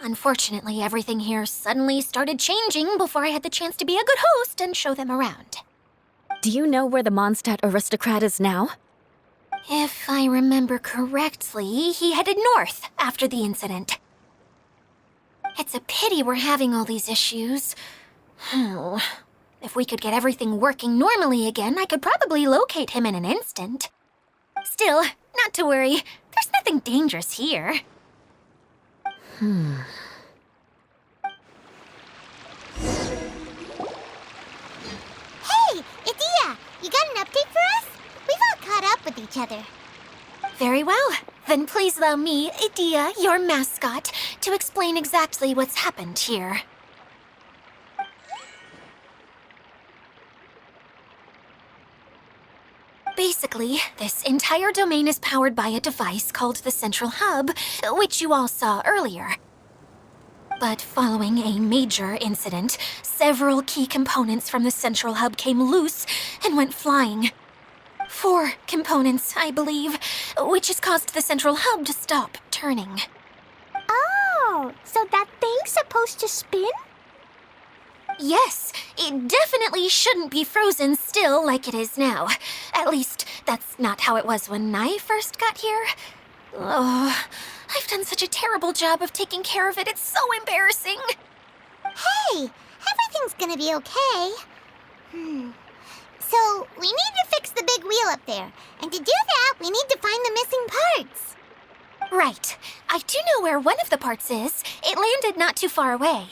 Unfortunately, everything here suddenly started changing before I had the chance to be a good host and show them around. Do you know where the Mondstadt aristocrat is now? If I remember correctly, he headed north after the incident. It's a pity we're having all these issues. Oh, if we could get everything working normally again, I could probably locate him in an instant. Still, not to worry. There's nothing dangerous here. Hey, Idia! You got an update for us? We've all caught up with each other. Very well. Then please allow me, Idia, your mascot, to explain exactly what's happened here. Basically, this entire domain is powered by a device called the Central Hub, which you all saw earlier. But following a major incident, several key components from the Central Hub came loose and went flying. 4 components, I believe, which has caused the Central Hub to stop turning. Oh, so that thing's supposed to spin? Yes, it definitely shouldn't be frozen still like it is now. At least, that's not how it was when I first got here. Oh, I've done such a terrible job of taking care of it, it's so embarrassing. Hey, everything's gonna be okay. So, we need to fix the big wheel up there. And to do that, we need to find the missing parts. Right. I do know where one of the parts is. It landed not too far away.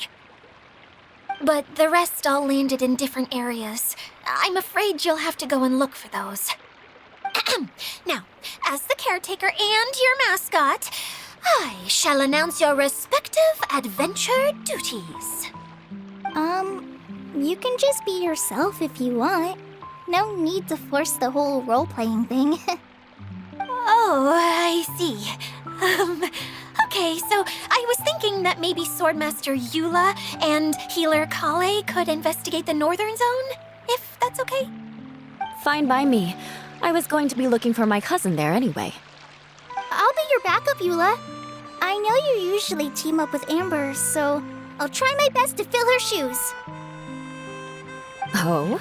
But the rest all landed in different areas. I'm afraid you'll have to go and look for those. Now, as the caretaker and your mascot, I shall announce your respective adventure duties. You can just be yourself if you want. No need to force the whole role-playing thing. Oh, I see. Okay, so I was thinking that maybe Swordmaster Eula and Healer Kale could investigate the northern zone, if that's okay? Fine by me. I was going to be looking for my cousin there anyway. I'll be your backup, Eula. I know you usually team up with Amber, so I'll try my best to fill her shoes. Oh?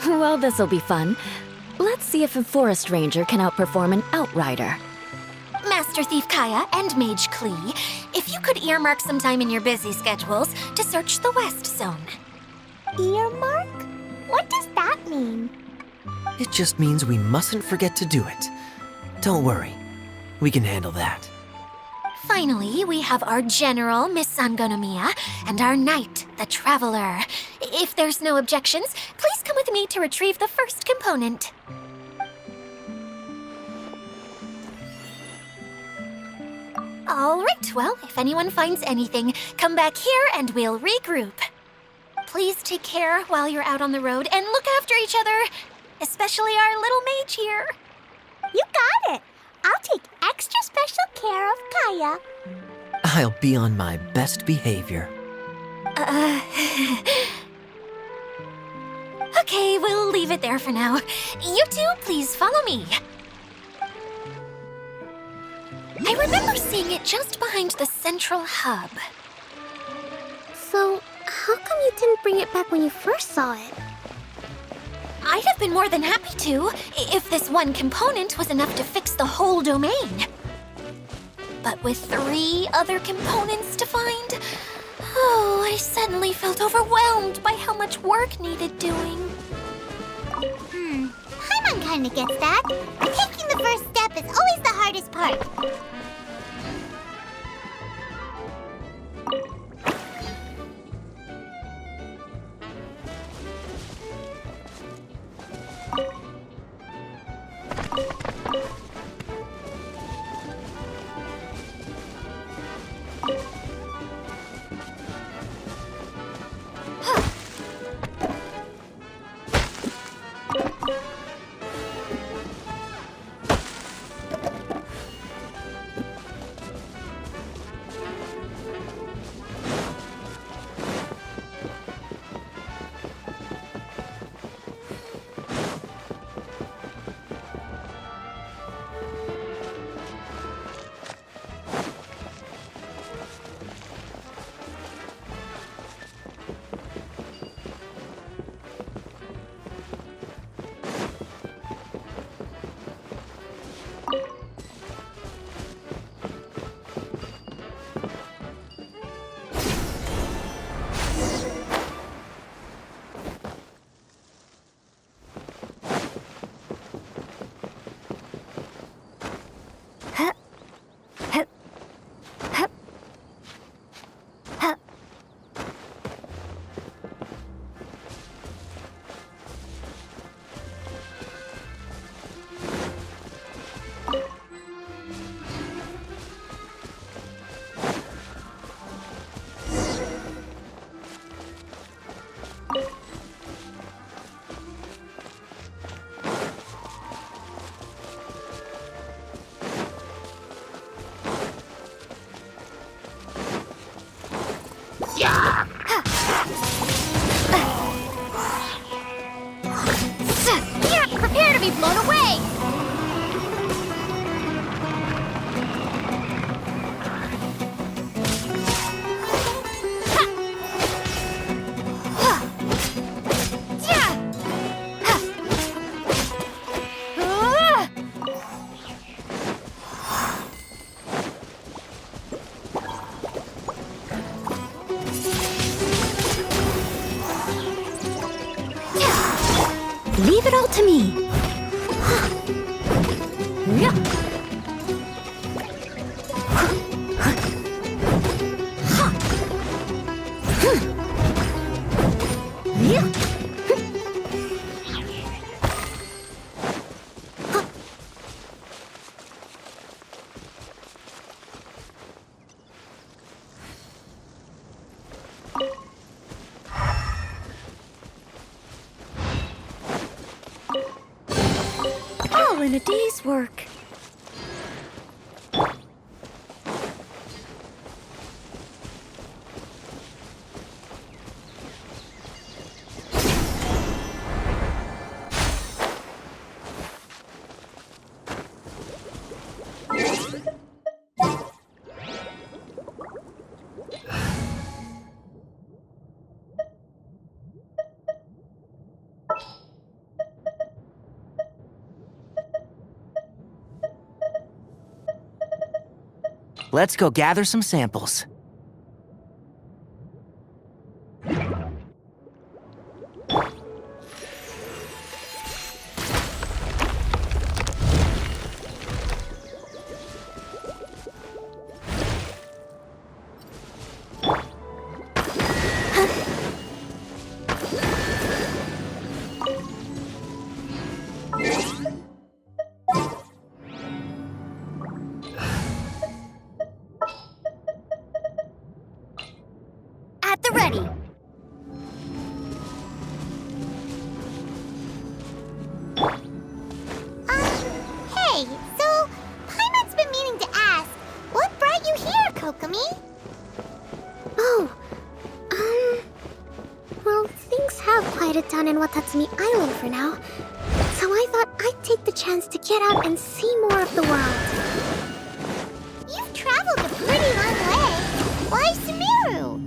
Well, this'll be fun. Let's see if a forest ranger can outperform an outrider. Master Thief Kaya and Mage Klee, if you could earmark some time in your busy schedules to search the West Zone. Earmark? What does that mean? It just means we mustn't forget to do it. Don't worry, we can handle that. Finally, we have our General, Miss Sangonomiya, and our Knight, the Traveler. If there's no objections, please come with me to retrieve the first component. All right, well, if anyone finds anything, come back here and we'll regroup. Please take care while you're out on the road and look after each other, especially our little mage here. You got it. I'll take extra special care of Kaya. I'll be on my best behavior. Okay, we'll leave it there for now. You two, please follow me. I remember seeing it just behind the Central Hub. So, how come you didn't bring it back when you first saw it? I'd have been more than happy to, if this one component was enough to fix the whole domain. But with 3 other components to find, oh, I suddenly felt overwhelmed by how much work needed doing. Paimon kinda gets that. Taking the first step is always the hardest part. Prepare to be blown away! Leave it all to me. All in a day's work. Let's go gather some samples. At the ready. Hey, so Paimon's been meaning to ask, what brought you here, Kokomi? Oh, well, things have quieted down in Watatsumi Island for now, so I thought I'd take the chance to get out and see more of the world. You've traveled a pretty long way. Why Sumeru?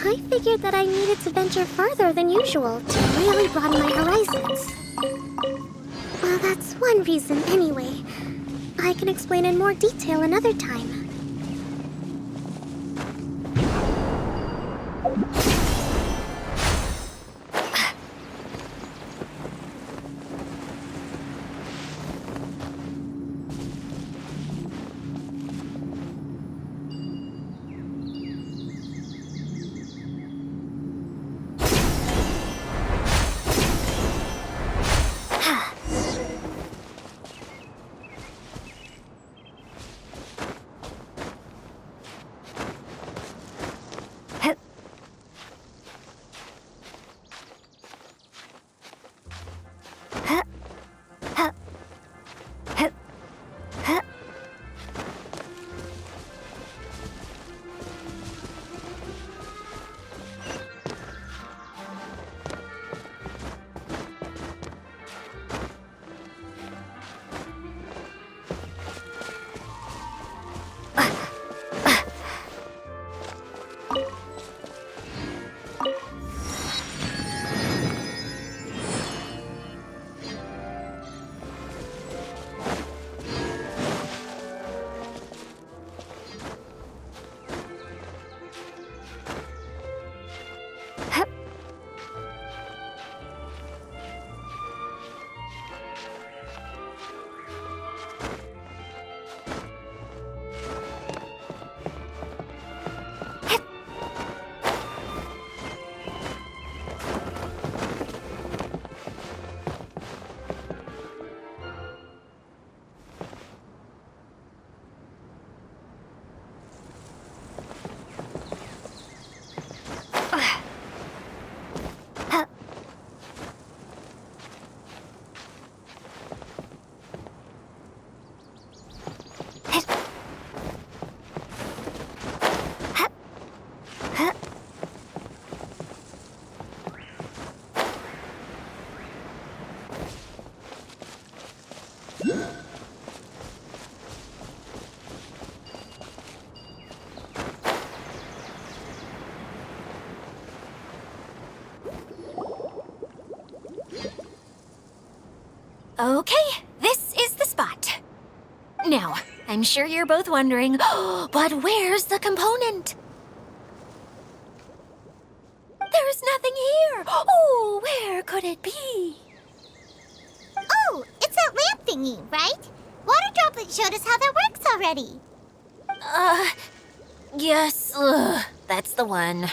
I figured that I needed to venture further than usual to really broaden my horizons. Well, that's one reason anyway. I can explain in more detail another time. Okay, this is the spot. Now, I'm sure you're both wondering, but where's the component? There's nothing here. Oh, where could it be? Oh, it's that lamp thingy, right? Water Droplet showed us how that works already. Yes, that's the one.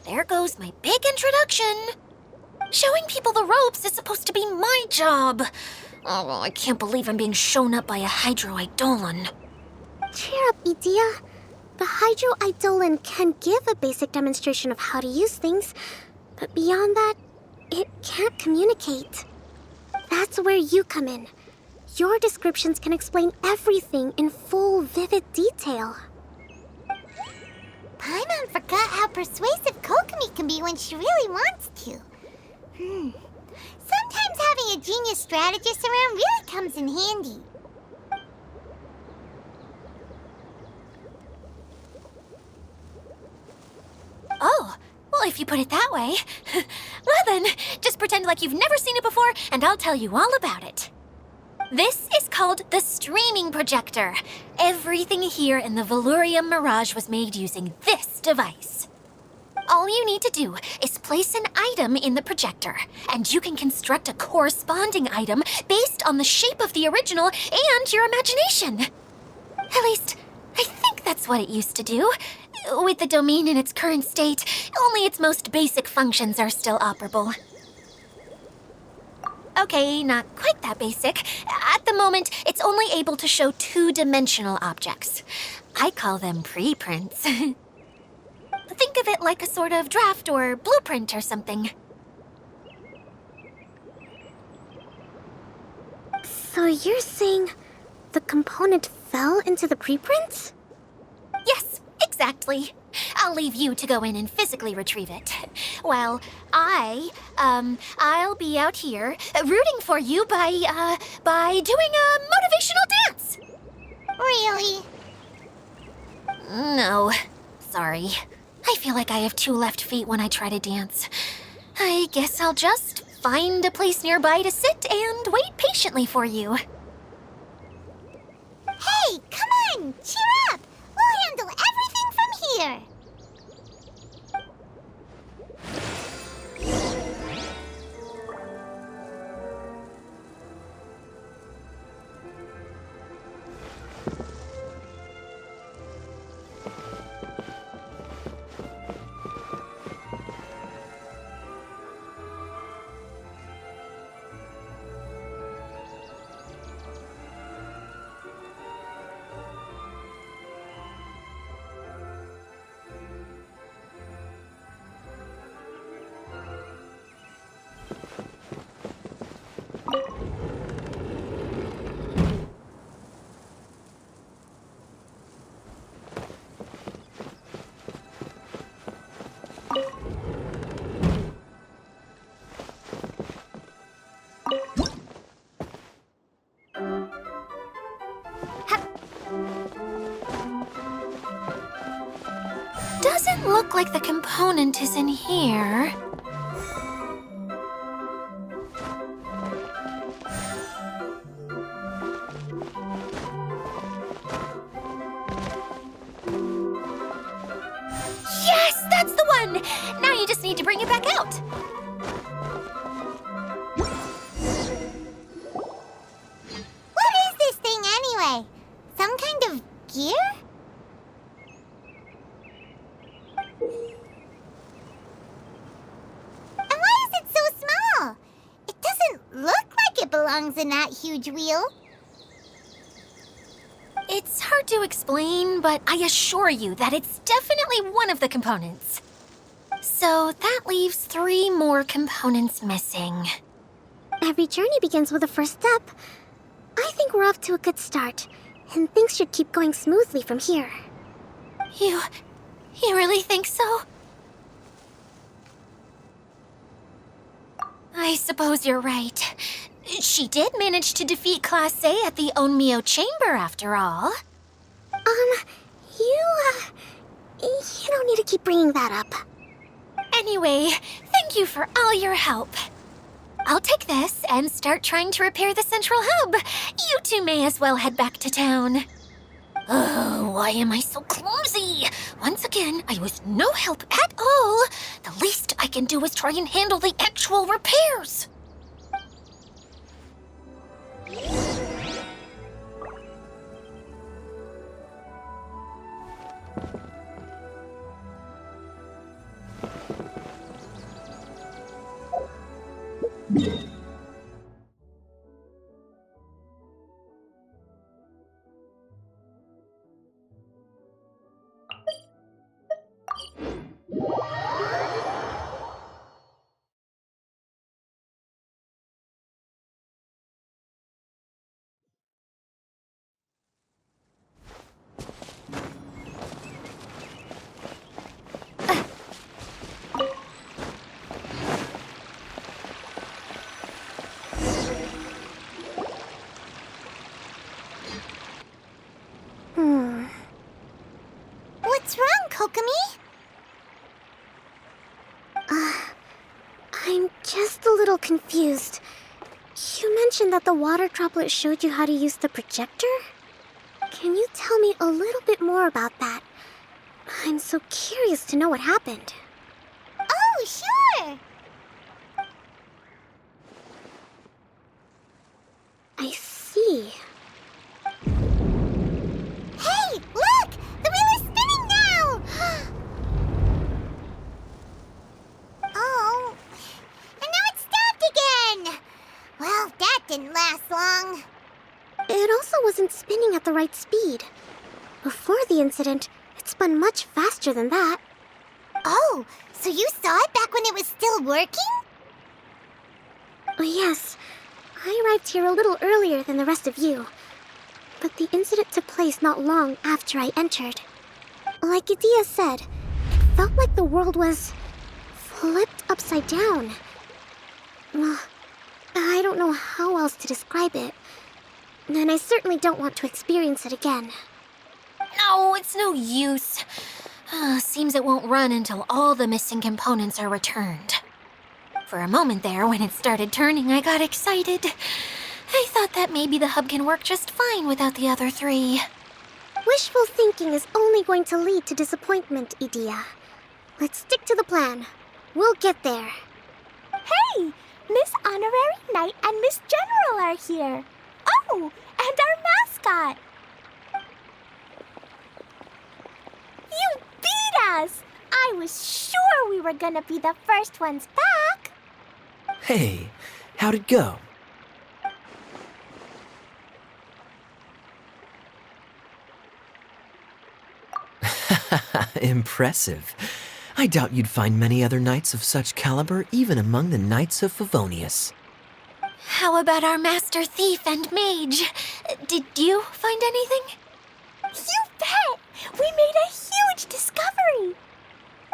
There goes my big introduction. Showing people the ropes is supposed to be my job. Oh, I can't believe I'm being shown up by a Hydro-Eidolon. Cheer up, Edea. The Hydro-Eidolon can give a basic demonstration of how to use things, but beyond that, it can't communicate. That's where you come in. Your descriptions can explain everything in full, vivid detail. Paimon forgot how persuasive Kokomi can be when she really wants to. Sometimes having a genius strategist around really comes in handy. Oh, well, if you put it that way. Well then, just pretend like you've never seen it before, and I'll tell you all about it. This is called the streaming projector. Everything here in the Valurium Mirage was made using this device. All you need to do is place an item in the projector, and you can construct a corresponding item based on the shape of the original and your imagination. At least, I think that's what it used to do. With the domain in its current state, only its most basic functions are still operable. Okay, not quite that basic. At the moment, it's only able to show two-dimensional objects. I call them preprints. Think of it like a sort of draft or blueprint or something. So you're saying the component fell into the preprints? Yes, exactly. I'll leave you to go in and physically retrieve it. While I'll be out here rooting for you by doing a motivational dance. Really? No, sorry. I feel like I have two left feet when I try to dance. I guess I'll just find a place nearby to sit and wait patiently for you. Hey, come on! Cheer up! We'll handle everything from here! Doesn't look like the component is in here. Yes, that's the one! Now you just need to bring it back out. What is this thing anyway? Some kind of gear? And why is it so small? It doesn't look like it belongs in that huge wheel. It's hard to explain, but I assure you that it's definitely one of the components. So that leaves 3 more components missing. Every journey begins with a first step. I think we're off to a good start, and things should keep going smoothly from here. You really think so? I suppose you're right. She did manage to defeat Class A at the Onmyo Chamber, after all. You don't need to keep bringing that up. Anyway, thank you for all your help. I'll take this and start trying to repair the central hub. You two may as well head back to town. Oh, why am I so clumsy? Once again, I was no help at all. The least I can do is try and handle the actual repairs. What's wrong, Kokomi? I'm just a little confused. You mentioned that the water droplet showed you how to use the projector? Can you tell me a little bit more about that? I'm so curious to know what happened. Oh, sure! I see. Hey, look! The wheel is spinning now! Oh, and now it's stopped again! Well, that didn't last long. It also wasn't spinning at the right speed. Before the incident, it spun much faster than that. Oh, so you saw it back when it was still working? Yes. I arrived here a little earlier than the rest of you. But the incident took place not long after I entered. Like Idia said, it felt like the world was flipped upside down. Well, I don't know how else to describe it. And I certainly don't want to experience it again. No, it's no use. Seems it won't run until all the missing components are returned. For a moment there, when it started turning, I got excited. I thought that maybe the hub can work just fine without the other three. Wishful thinking is only going to lead to disappointment, Idia. Let's stick to the plan. We'll get there. Hey! Miss Honorary Knight and Miss General are here. Oh, and our mascot. You beat us! I was sure we were gonna be the first ones back. Hey, how'd it go? Impressive. I doubt you'd find many other knights of such caliber even among the Knights of Favonius. How about our master thief and mage? Did you find anything? You bet! We made a huge discovery.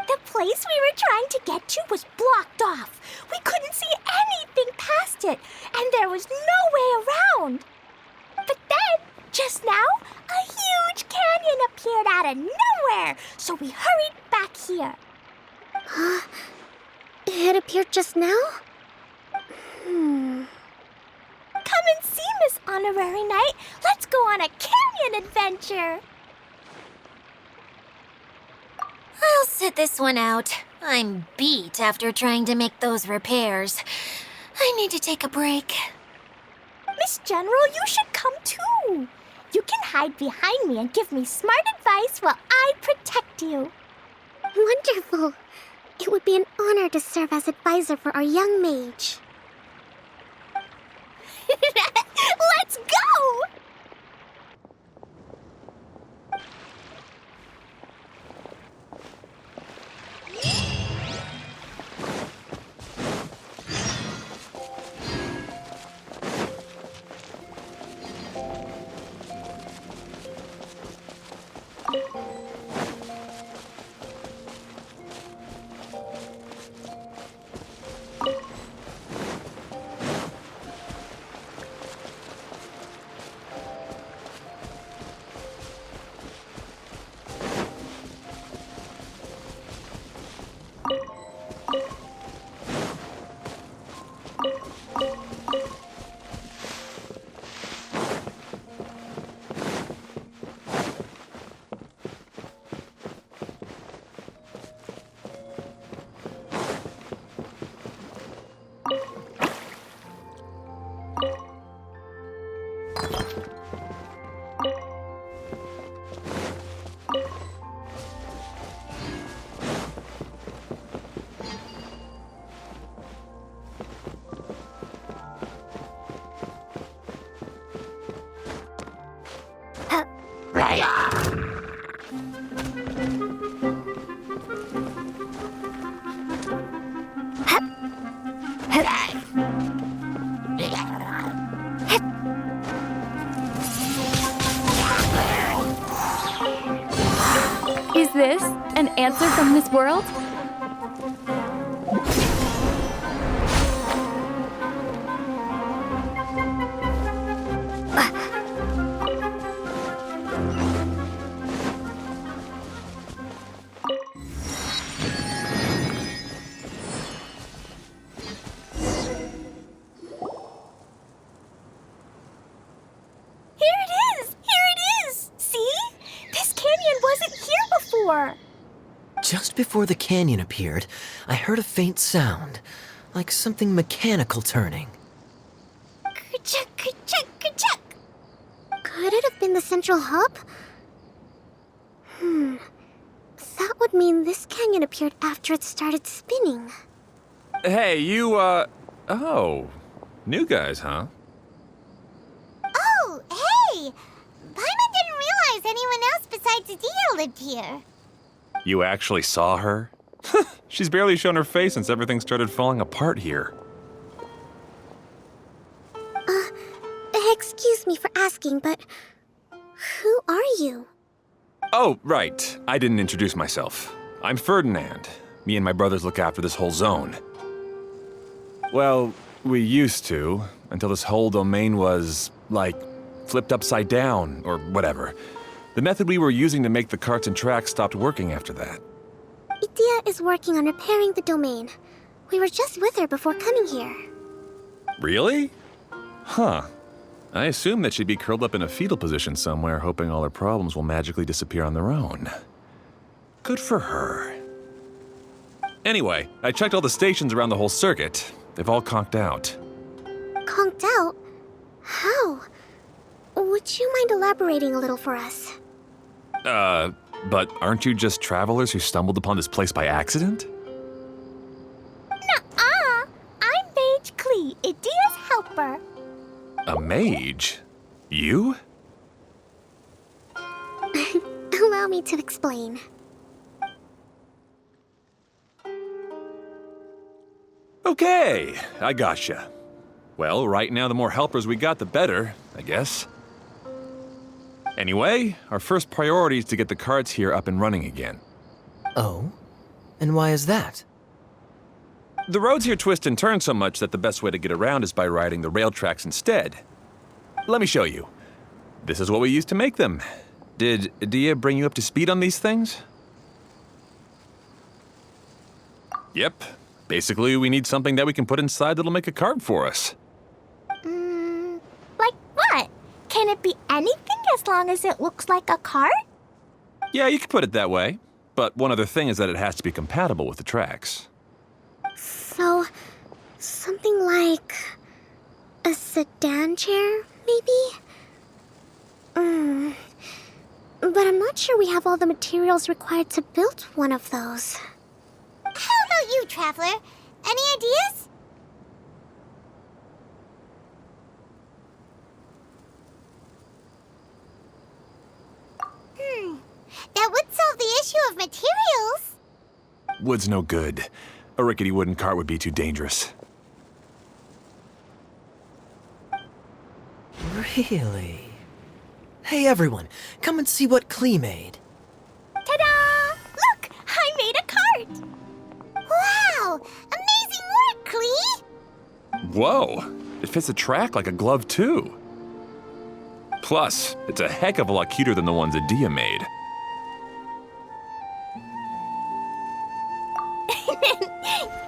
The place we were trying to get to was blocked off. We couldn't see anything past it, and there was no way around. But then, just now, a huge canyon appeared out of nowhere, so we hurried back here. It appeared just now? Come and see, Miss Honorary Knight. Let's go on a canyon adventure. I'll sit this one out. I'm beat after trying to make those repairs. I need to take a break. Miss General, you should come too. You can hide behind me and give me smart advice while I protect you. Wonderful. It would be an honor to serve as advisor for our young mage. Let's go! Is this an answer from this world? Just before the canyon appeared, I heard a faint sound, like something mechanical turning. Ka-chuck, ka-chuck, ka-chuck. Could it have been the central hub? That would mean this canyon appeared after it started spinning. Hey, you, oh. New guys, huh? Oh, hey! Paimon didn't realize anyone else besides Adia lived here. You actually saw her? She's barely shown her face since everything started falling apart here. Excuse me for asking, but who are you? Oh, right. I didn't introduce myself. I'm Ferdinand. Me and my brothers look after this whole zone. Well, we used to, until this whole domain was, like, flipped upside down, or whatever. The method we were using to make the carts and tracks stopped working after that. Idia is working on repairing the domain. We were just with her before coming here. Really? Huh. I assumed that she'd be curled up in a fetal position somewhere, hoping all her problems will magically disappear on their own. Good for her. Anyway, I checked all the stations around the whole circuit. They've all conked out. Conked out? How? Would you mind elaborating a little for us? But aren't you just travelers who stumbled upon this place by accident? Nuh-uh! I'm Mage Klee, Idia's helper. A mage? You? Allow me to explain. Okay, I gotcha. Well, right now the more helpers we got, the better, I guess. Anyway, our first priority is to get the carts here up and running again. Oh? And why is that? The roads here twist and turn so much that the best way to get around is by riding the rail tracks instead. Let me show you. This is what we used to make them. Did Adia bring you up to speed on these things? Yep. Basically, we need something that we can put inside that'll make a cart for us. Like what? Can it be anything as long as it looks like a cart? Yeah, you could put it that way. But one other thing is that it has to be compatible with the tracks. So, something like a sedan chair, maybe? But I'm not sure we have all the materials required to build one of those. How about you, Traveler? Any ideas? That would solve the issue of materials. Wood's no good. A rickety wooden cart would be too dangerous. Really? Hey everyone, come and see what Klee made. Ta-da! Look, I made a cart. Wow! Amazing work, Klee! Whoa! It fits the track like a glove, too. Plus, it's a heck of a lot cuter than the ones Adia made.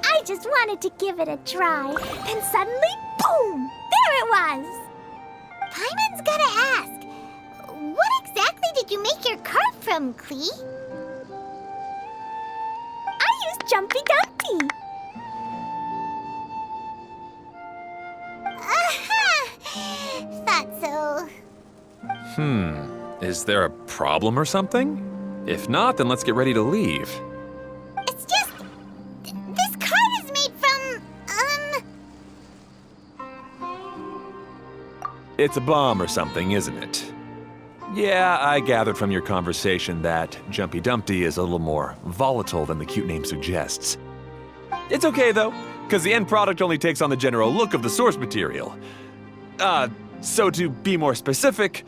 I just wanted to give it a try. Then suddenly, boom! There it was! Paimon's gotta ask, what exactly did you make your cart from, Klee? I used Jumpy Dumpty. Thought so. Is there a problem or something? If not, then let's get ready to leave. It's just... this cart is made from, It's a bomb or something, isn't it? Yeah, I gathered from your conversation that Jumpy Dumpty is a little more volatile than the cute name suggests. It's okay, though, because the end product only takes on the general look of the source material. So to be more specific...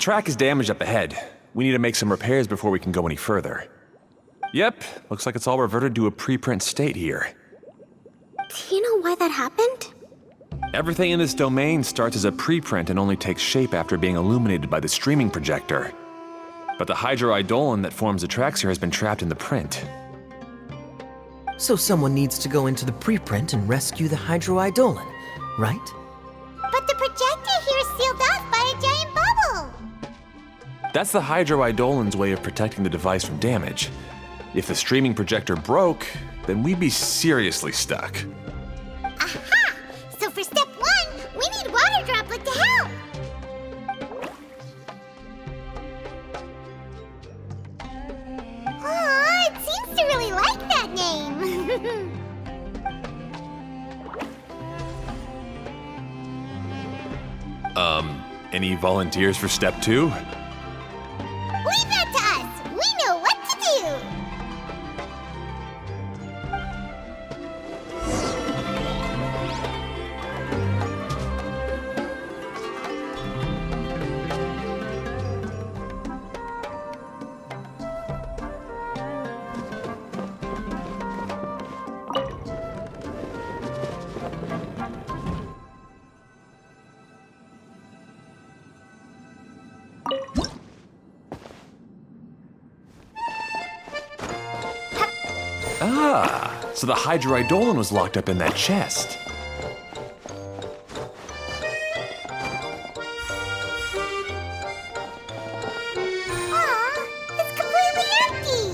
track is damaged up ahead. We need to make some repairs before we can go any further. Yep, looks like it's all reverted to a preprint state here. Do you know why that happened? Everything in this domain starts as a preprint and only takes shape after being illuminated by the streaming projector. But the hydroidolin that forms the tracks here has been trapped in the print. So someone needs to go into the preprint and rescue the hydroidolin, right? But the projector here is sealed off by a giant bubble. That's the hydroidolin's way of protecting the device from damage. If the streaming projector broke, then we'd be seriously stuck. Aha! So for step 1, we need Water Droplet to help. Aw, it seems to really like that name. Any volunteers for step 2? Leave that to us. We know what to do. Ah, so the hydroidolin was locked up in that chest. Aw, it's completely empty.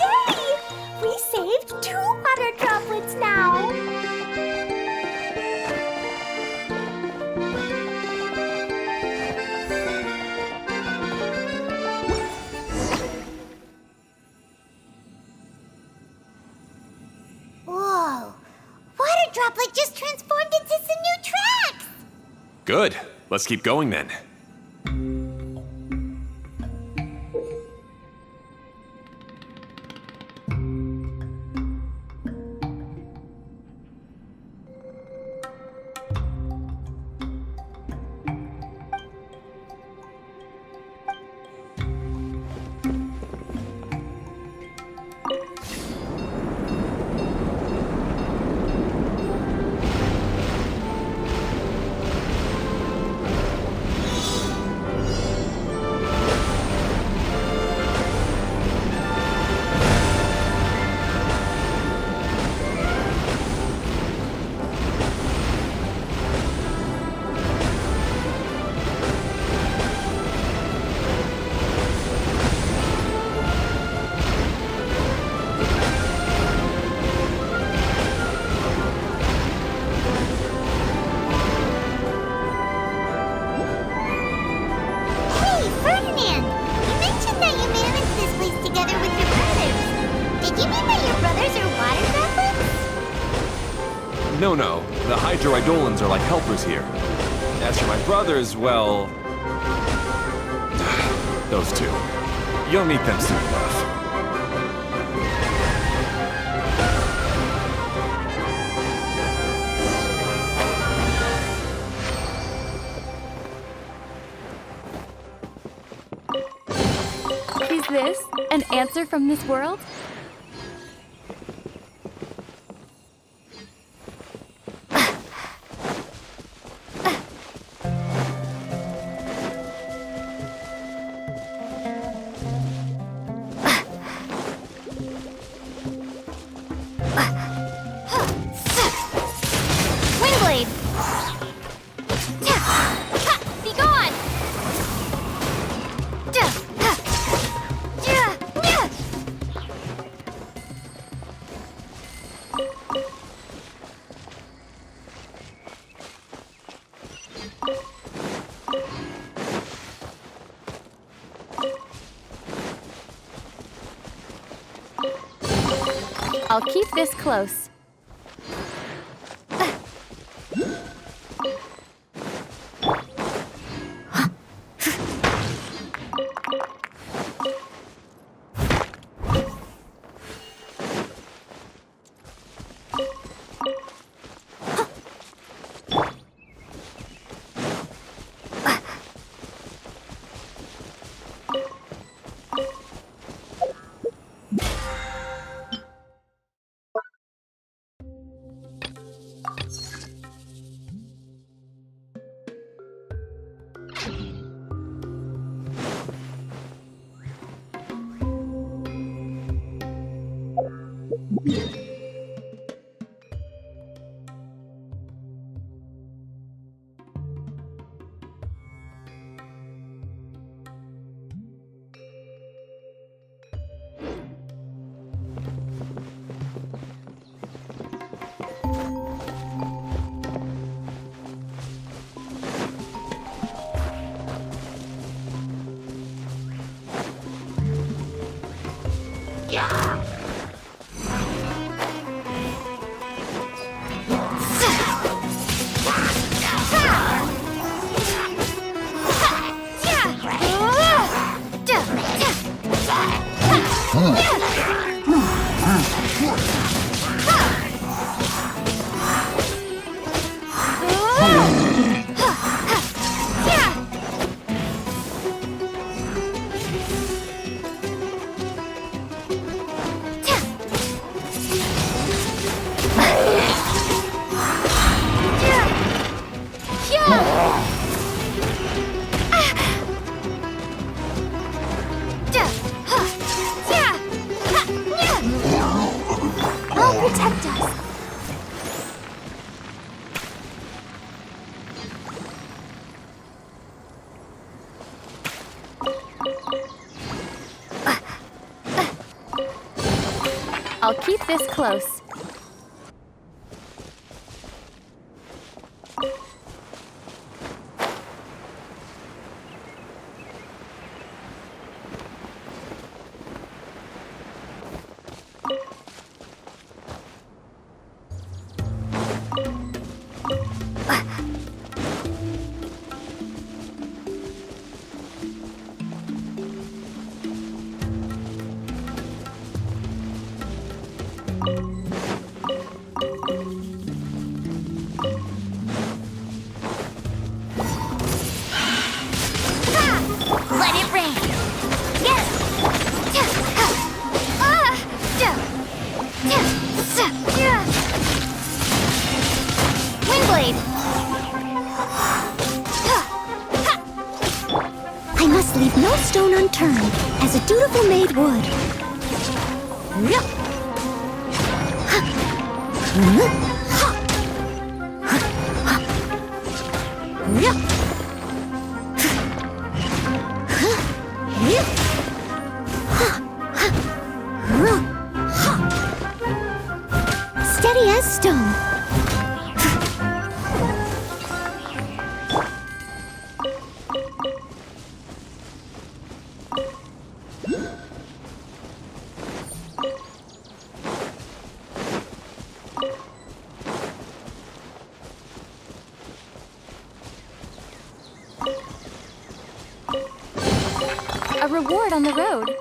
Yay! We saved 2 water droplets now. Whoa! Water droplet just transformed into some new tracks! Good. Let's keep going then. Hey, Ferdinand! You mentioned that you managed this place together with your brothers. Did you mean that your brothers are water droplets? No, the hydroidolins are like helpers here. As for my brothers, well... those two. You'll meet them soon enough. Is this an answer from this world? Windblade! Be gone! I'll keep this close. I'll protect us. I'll keep this close. Let it rain. Windblade. I must leave no stone unturned, as a dutiful maid would. Steady as stone. A reward on the road.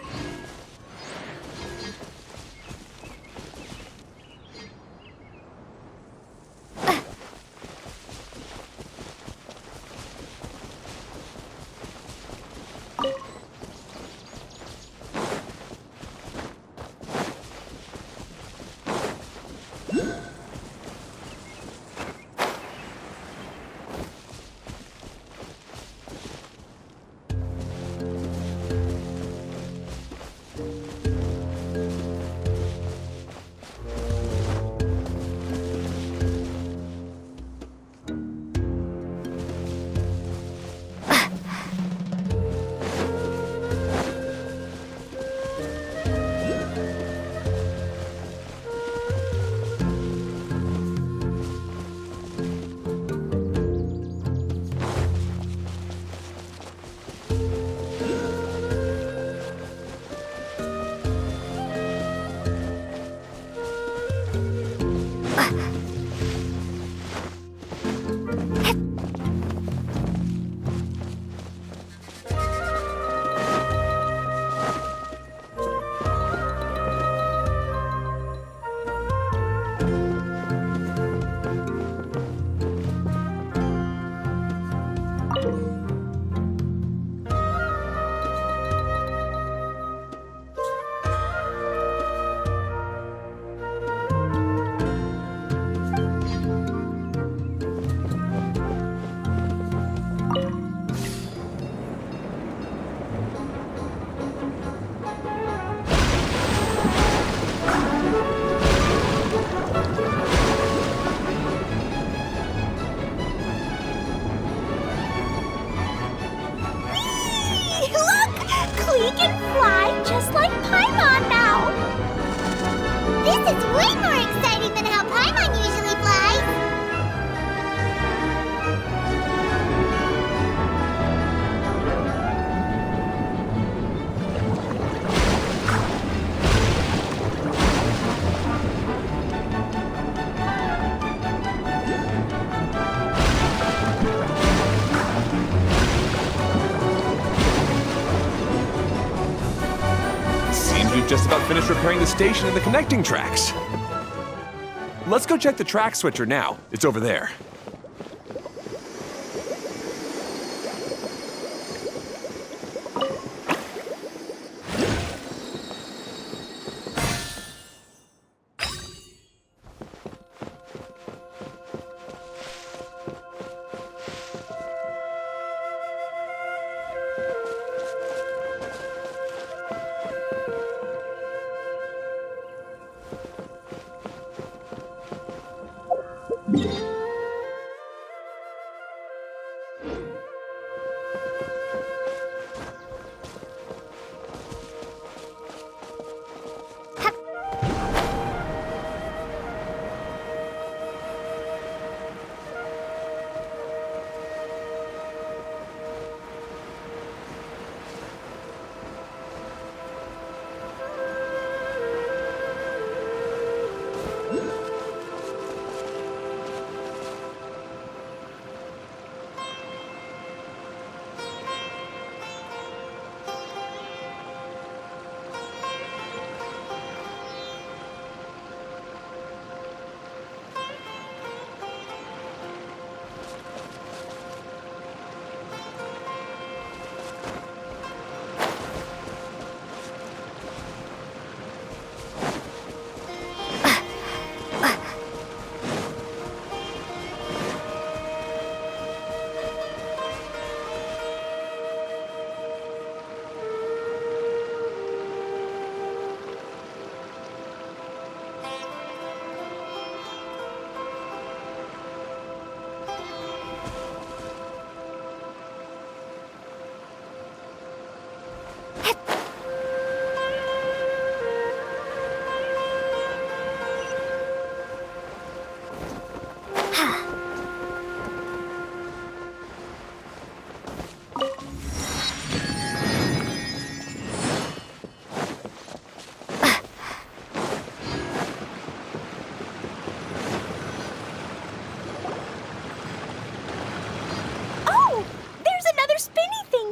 is way more exciting than how Paimon usually flies. Seems we've just about finished repairing the station and the connecting tracks. Let's go check the track switcher now. It's over there.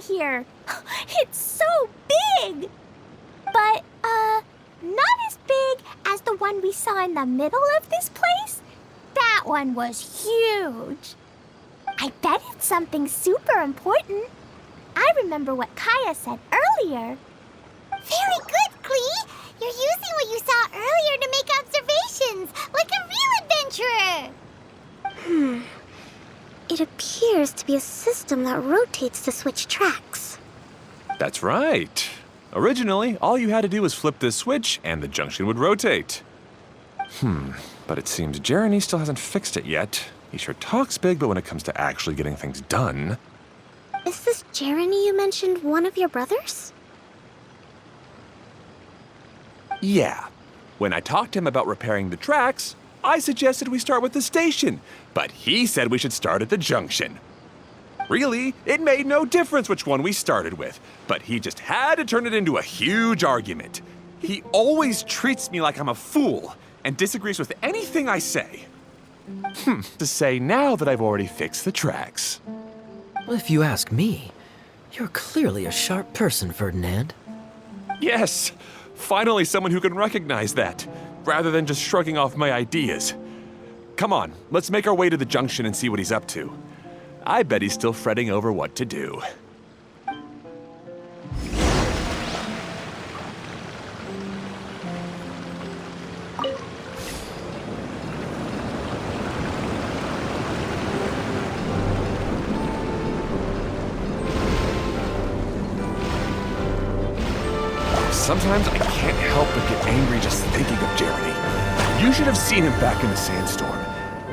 Here. It's so big! But, not as big as the one we saw in the middle of this place. That one was huge. I bet it's something super important. I remember what Kaya said earlier. Very good, Klee! You're using what you saw earlier to make observations, like a real adventurer! It appears to be a system that rotates to switch tracks. That's right. Originally, all you had to do was flip this switch and the junction would rotate. But it seems Jeremy still hasn't fixed it yet. He sure talks big, but when it comes to actually getting things done... Is this Jeremy you mentioned one of your brothers? Yeah. When I talked to him about repairing the tracks, I suggested we start with the station, but he said we should start at the junction. Really, it made no difference which one we started with, but he just had to turn it into a huge argument. He always treats me like I'm a fool and disagrees with anything I say. To say now that I've already fixed the tracks. If you ask me, you're clearly a sharp person, Ferdinand. Yes, finally someone who can recognize that, rather than just shrugging off my ideas. Come on, let's make our way to the junction and see what he's up to. I bet he's still fretting over what to do. Sometimes I can't help but get angry just thinking of Jeremy. You should have seen him back in the sandstorm.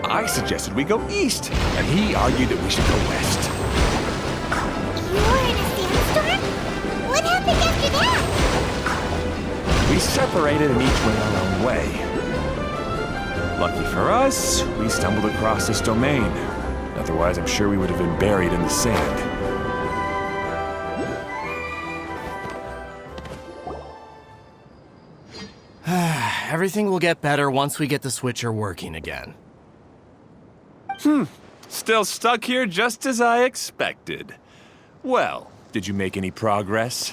I suggested we go east, and he argued that we should go west. You were in a sandstorm? What happened after that? We separated and each went our own way. Lucky for us, we stumbled across this domain. Otherwise, I'm sure we would have been buried in the sand. Everything will get better once we get the switcher working again. Still stuck here just as I expected. Well, did you make any progress?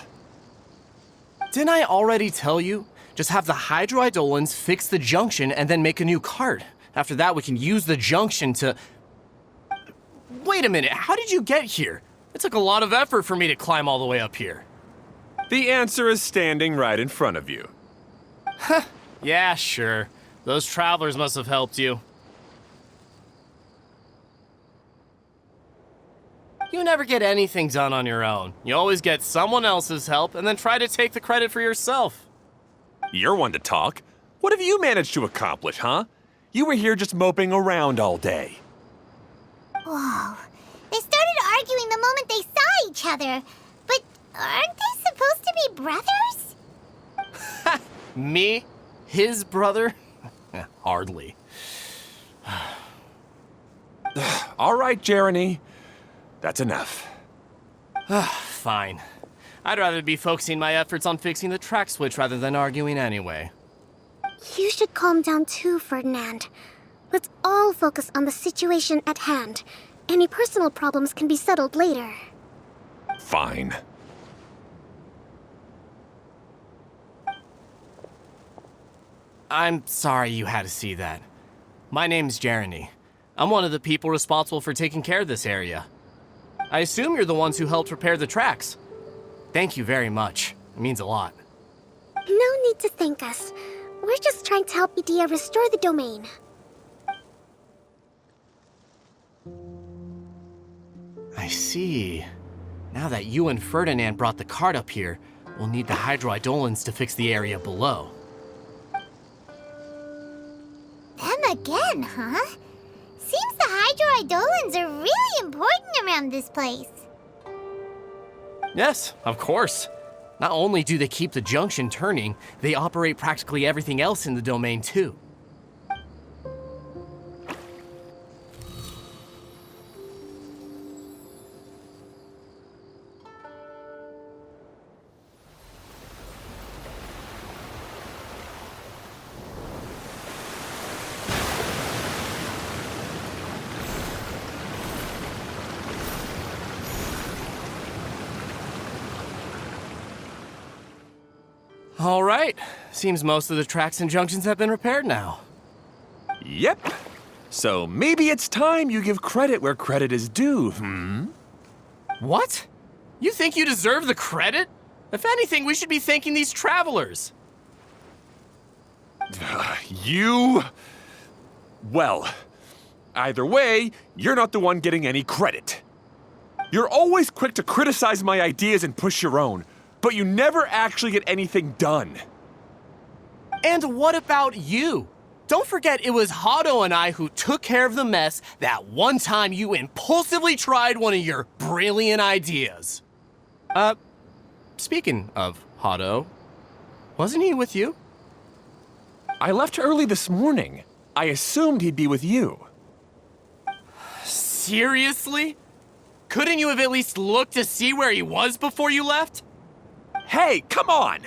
Didn't I already tell you? Just have the hydroidolins fix the junction and then make a new cart. After that, we can use the junction to... Wait a minute, how did you get here? It took a lot of effort for me to climb all the way up here. The answer is standing right in front of you. Yeah, sure. Those travelers must have helped you. You never get anything done on your own. You always get someone else's help and then try to take the credit for yourself. You're one to talk. What have you managed to accomplish, huh? You were here just moping around all day. Whoa. They started arguing the moment they saw each other. But aren't they supposed to be brothers? Me? His brother? Hardly. All right, Jeremy. That's enough. Fine. I'd rather be focusing my efforts on fixing the track switch rather than arguing anyway. You should calm down too, Ferdinand. Let's all focus on the situation at hand. Any personal problems can be settled later. Fine. I'm sorry you had to see that. My name's Jeremy. I'm one of the people responsible for taking care of this area. I assume you're the ones who helped repair the tracks. Thank you very much. It means a lot. No need to thank us. We're just trying to help Edea restore the domain. I see. Now that you and Ferdinand brought the cart up here, we'll need the hydroidolins to fix the area below. Them again, huh? Seems the hydroidolins are really important around this place. Yes, of course. Not only do they keep the junction turning, they operate practically everything else in the domain too. All right. Seems most of the tracks and junctions have been repaired now. Yep. So maybe it's time you give credit where credit is due, What? You think you deserve the credit? If anything, we should be thanking these travelers. You... Well, either way, you're not the one getting any credit. You're always quick to criticize my ideas and push your own, but you never actually get anything done. And what about you? Don't forget it was Hado and I who took care of the mess that one time you impulsively tried one of your brilliant ideas. Speaking of Hado, wasn't he with you? I left early this morning. I assumed he'd be with you. Seriously? Couldn't you have at least looked to see where he was before you left? Hey, come on!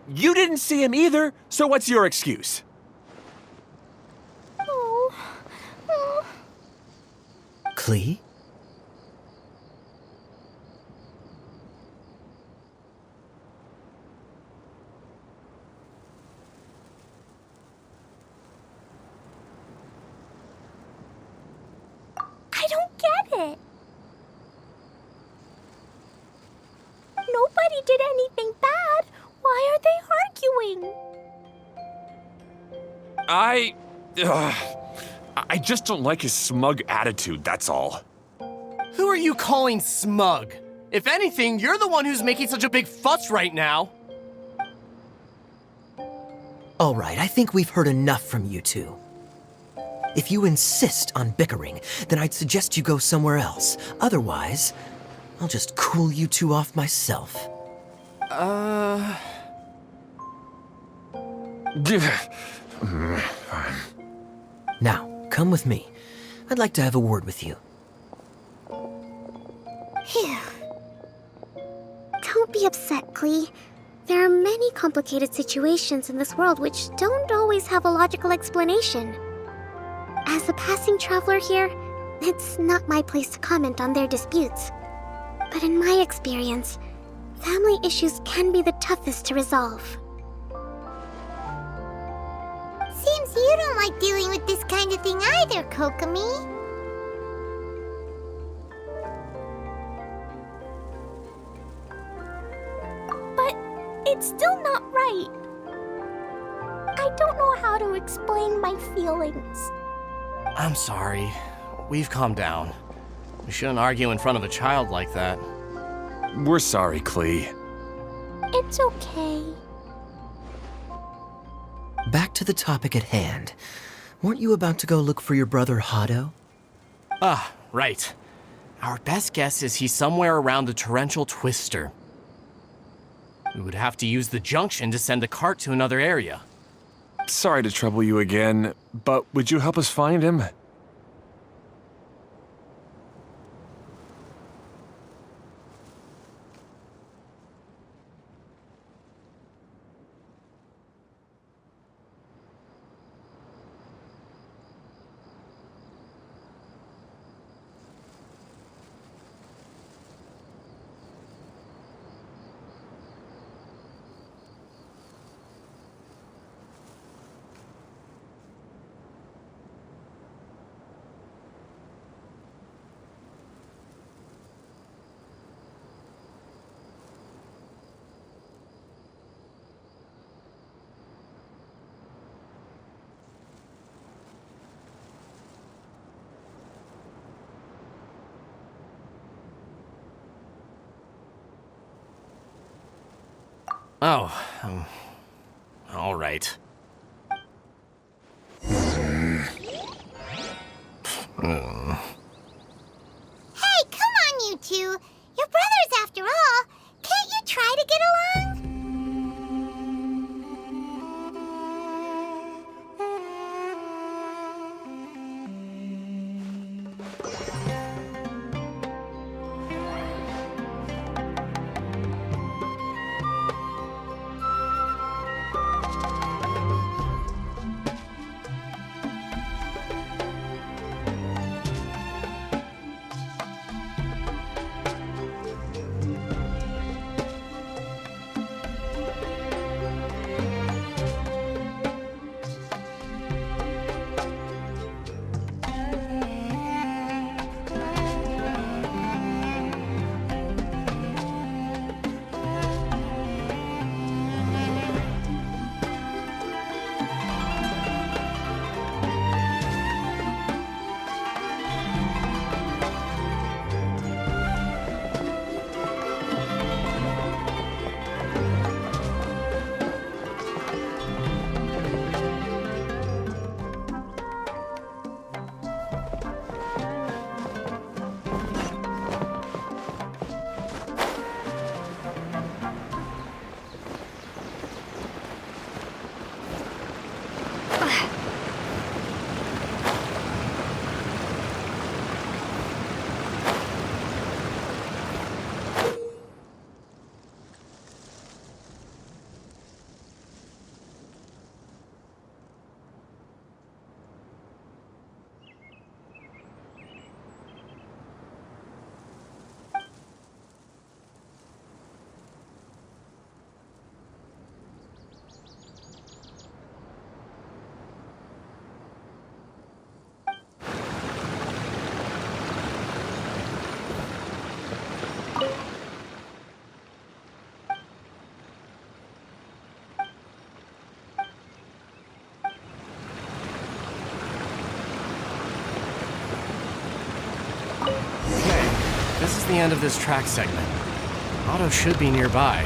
You didn't see him either, so what's your excuse? Klee? I don't get it. Nobody did anything bad. Why are they arguing? I just don't like his smug attitude, that's all. Who are you calling smug? If anything, you're the one who's making such a big fuss right now. All right, I think we've heard enough from you two. If you insist on bickering, then I'd suggest you go somewhere else. Otherwise, I'll just cool you two off myself. Now, come with me. I'd like to have a word with you. Phew. Don't be upset, Klee. There are many complicated situations in this world which don't always have a logical explanation. As a passing traveler here, it's not my place to comment on their disputes. But in my experience, family issues can be the toughest to resolve. Seems you don't like dealing with this kind of thing either, Kokomi. But it's still not right. I don't know how to explain my feelings. I'm sorry. We've calmed down. We shouldn't argue in front of a child like that. We're sorry, Klee. It's okay. Back to the topic at hand. Weren't you about to go look for your brother Hado? Ah, right. Our best guess is he's somewhere around the torrential twister. We would have to use the junction to send the cart to another area. Sorry to trouble you again, but would you help us find him? Oh, all right. Hey, come on, you two. You're brothers after all. Can't you try to get along? Okay, this is the end of this track segment. Otto should be nearby.